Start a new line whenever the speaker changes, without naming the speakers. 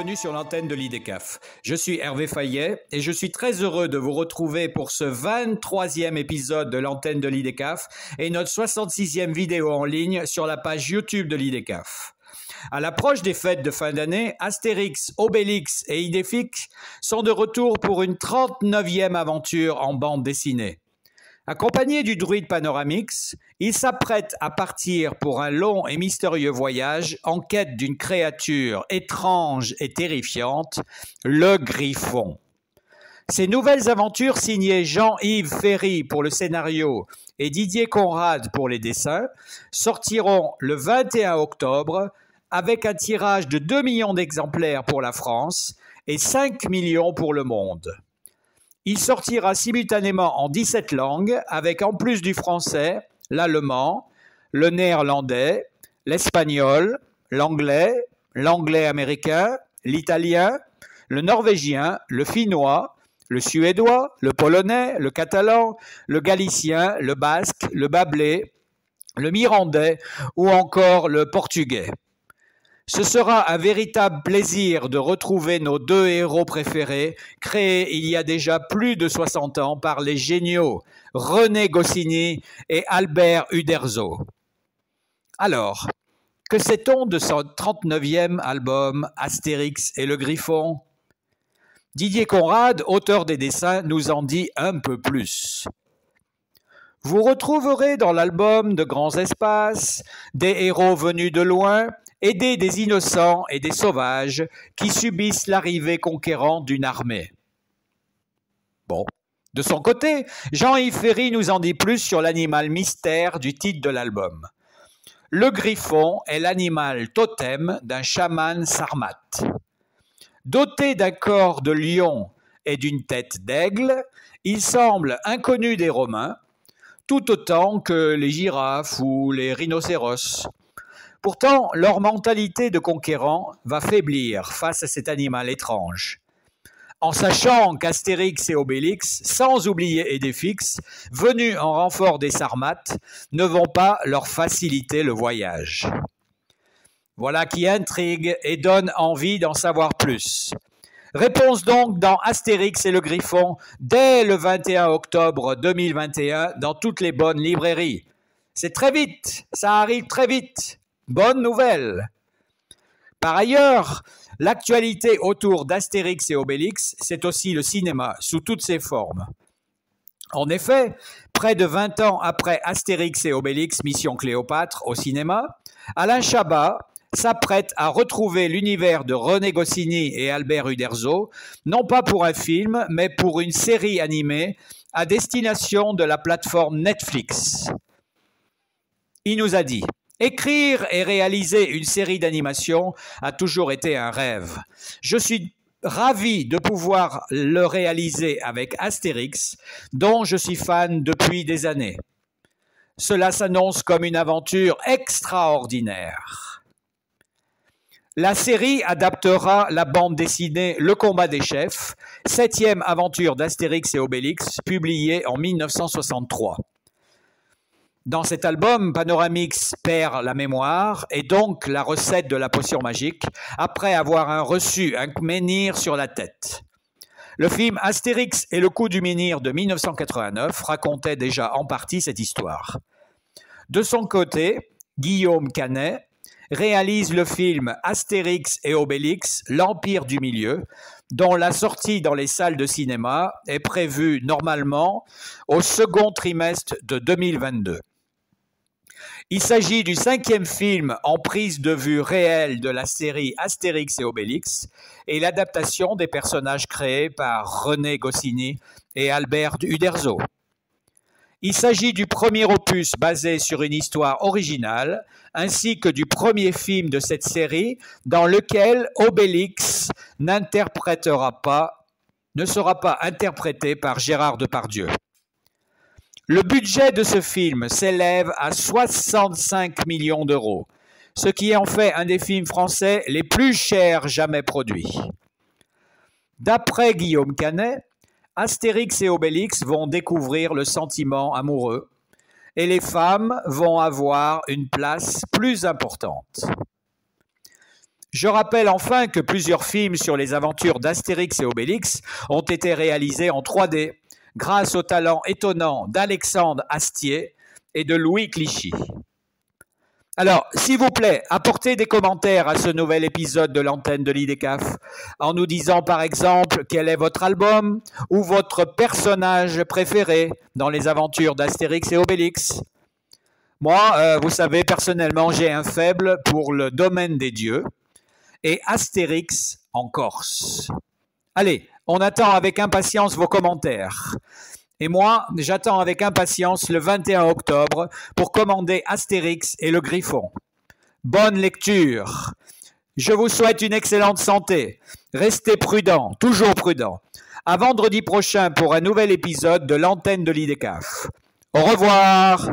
bienvenue sur l'antenne de l'IDECAF. Je suis Hervé Fayet et je suis très heureux de vous retrouver pour ce 23e épisode de l'antenne de l'IDECAF et notre 66e vidéo en ligne sur la page YouTube de l'IDECAF. À l'approche des fêtes de fin d'année, Astérix, Obélix et Idéfix sont de retour pour une 39e aventure en bande dessinée. Accompagnés du druide Panoramix, ils s'apprêtent à partir pour un long et mystérieux voyage en quête d'une créature étrange et terrifiante, le Griffon. Ces nouvelles aventures signées Jean-Yves Ferry pour le scénario et Didier Conrad pour les dessins sortiront le 21 octobre avec un tirage de 2 millions d'exemplaires pour la France et 5 millions pour le monde. Il sortira simultanément en 17 langues, avec en plus du français, l'allemand, le néerlandais, l'espagnol, l'anglais américain, l'italien, le norvégien, le finnois, le suédois, le polonais, le catalan, le galicien, le basque, le bablé, le mirandais ou encore le portugais. Ce sera un véritable plaisir de retrouver nos deux héros préférés, créés il y a déjà plus de 60 ans par les géniaux René Goscinny et Albert Uderzo. Alors, que sait-on de ce 39e album Astérix et le Griffon? Didier Conrad, auteur des dessins, nous en dit un peu plus. Vous retrouverez dans l'album de grands espaces, des héros venus de loin, aider des innocents et des sauvages qui subissent l'arrivée conquérante d'une armée. Bon. De son côté, Jean-Yves Ferry nous en dit plus sur l'animal mystère du titre de l'album. Le griffon est l'animal totem d'un chaman sarmate. Doté d'un corps de lion et d'une tête d'aigle, il semble inconnu des Romains, tout autant que les girafes ou les rhinocéros. Pourtant, leur mentalité de conquérant va faiblir face à cet animal étrange. En sachant qu'Astérix et Obélix, sans oublier Idéfix, venus en renfort des Sarmates, ne vont pas leur faciliter le voyage. Voilà qui intrigue et donne envie d'en savoir plus. Réponse donc dans Astérix et le Griffon dès le 21 octobre 2021 dans toutes les bonnes librairies. C'est très vite, ça arrive très vite. Bonne nouvelle! Par ailleurs, l'actualité autour d'Astérix et Obélix, c'est aussi le cinéma sous toutes ses formes. En effet, près de 20 ans après Astérix et Obélix Mission Cléopâtre au cinéma, Alain Chabat s'apprête à retrouver l'univers de René Goscinny et Albert Uderzo, non pas pour un film, mais pour une série animée à destination de la plateforme Netflix. Il nous a dit: écrire et réaliser une série d'animation a toujours été un rêve. Je suis ravi de pouvoir le réaliser avec Astérix, dont je suis fan depuis des années. Cela s'annonce comme une aventure extraordinaire. La série adaptera la bande dessinée Le Combat des Chefs, 7e aventure d'Astérix et Obélix, publiée en 1963. Dans cet album, Panoramix perd la mémoire et donc la recette de la potion magique après avoir reçu un menhir sur la tête. Le film Astérix et le coup du menhir de 1989 racontait déjà en partie cette histoire. De son côté, Guillaume Canet réalise le film Astérix et Obélix, l'Empire du Milieu, dont la sortie dans les salles de cinéma est prévue normalement au second trimestre de 2022. Il s'agit du 5e film en prise de vue réelle de la série Astérix et Obélix et l'adaptation des personnages créés par René Goscinny et Albert Uderzo. Il s'agit du premier opus basé sur une histoire originale, ainsi que du premier film de cette série dans lequel Obélix ne sera pas interprété par Gérard Depardieu. Le budget de ce film s'élève à 65 millions d'euros, ce qui en fait un des films français les plus chers jamais produits. D'après Guillaume Canet, Astérix et Obélix vont découvrir le sentiment amoureux et les femmes vont avoir une place plus importante. Je rappelle enfin que plusieurs films sur les aventures d'Astérix et Obélix ont été réalisés en 3D grâce au talent étonnant d'Alexandre Astier et de Louis Clichy. Alors, s'il vous plaît, apportez des commentaires à ce nouvel épisode de l'antenne de l'IDCAF en nous disant par exemple quel est votre album ou votre personnage préféré dans les aventures d'Astérix et Obélix. Moi, vous savez, personnellement, j'ai un faible pour le domaine des dieux et Astérix en Corse. Allez, on attend avec impatience vos commentaires. Et moi, j'attends avec impatience le 21 octobre pour commander Astérix et le Griffon. Bonne lecture. Je vous souhaite une excellente santé. Restez prudents, toujours prudents. À vendredi prochain pour un nouvel épisode de l'antenne de l'IDCAF. Au revoir.